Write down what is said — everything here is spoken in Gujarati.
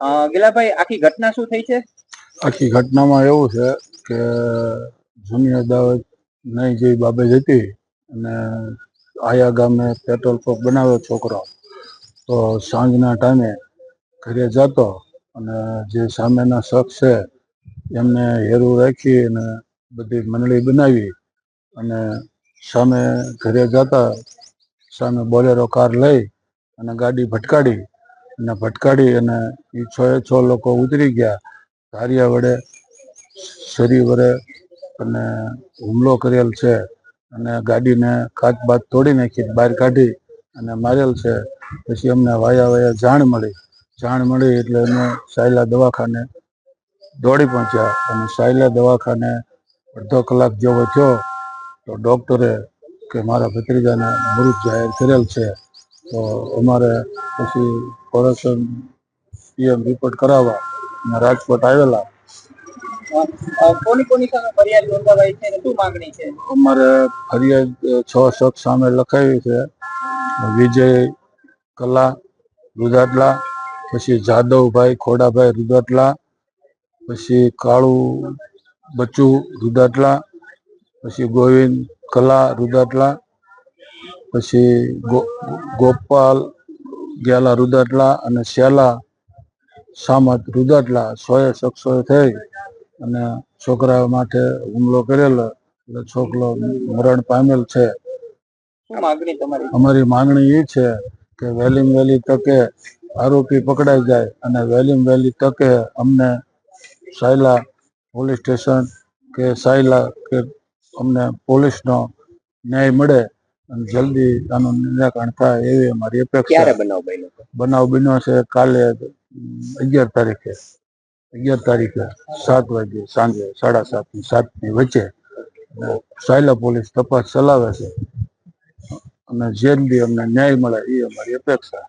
ગિલાભાઈ, આખી ઘટના શું થઈ છે? આખી ઘટનામાં એવું છે કે જૂની અદાવત નહીં જેવી બાબત હતી અને આયા ગામે પેટ્રોલ પંપ બનાવ્યો છોકરો, તો સાંજના ટાઈમે ઘરે જતો અને જે સામેના શખ્સ છે એમને હેરું રાખી અને બધી મંડળી બનાવી અને સામે ઘરે જતા સામે બોલેરો કાર લઈ અને ગાડી ભટકાડી અને એ 6 લોકો ઉતરી ગયા. ધારિયા વડે, છરી વડે અને હુમલો કરેલ છે અને ગાડીને કાચ બાચ તોડી નાખી બહાર કાઢી અને મારેલ છે. પછી અમને વાયા જાણ મળી એટલે અમે સાયલા દવાખાને દોડી પહોંચ્યા અને સાયલા દવાખાને અડધો કલાક જેવો થયો તો ડૉક્ટરે કે મારા ભત્રીજાને મૃત જાહેર કરેલ છે. તો અમારે પછી પ્રોડક્શન પીએમ રિપોર્ટ કરાવવા અને રાજકોટ આવેલા. કોની સામે ફરિયાદ નોંધાવાઈ છે અને શું માંગણી છે? અમારે ફરિયાદ 6 શખ્સ સામે લખાવી છે. વિજય કલા રૂદાટલા, પછી જાદવભાઈ ખોડાભાઈ રૂદાટલા, પછી કાળુ બચ્ચુ રૂદાટલા, પછી ગોવિંદ કલા રૂદાટલા, પછી ગોપાલ ગેલા રૂદાટલા અને શેલા સામત રૂદાટલા 100 શખ્સોએ થઈ અને છોકરા માટે હુમલો કરેલો એટલે છોકરો મરણ પામેલ છે. અમારી માંગણી એ છે કે વહેલી તકે આરોપી પકડાઈ જાય અને વહેલી તકે અમને સાયલા પોલીસ સ્ટેશન કે સાયલા કે અમને પોલીસનો ન્યાય મળે અને જલ્દી આનું નિરાકરણ થાય એવી અમારી અપેક્ષા. ક્યારે બનાવ બન્યો છે કાલે 11 તારીખે 7 વાગે સાંજે 7:30 થી 7 વચ્ચે. સાયલા પોલીસ તપાસ ચલાવે છે અને જેલથી અમને ન્યાય મળે એ અમારી અપેક્ષા.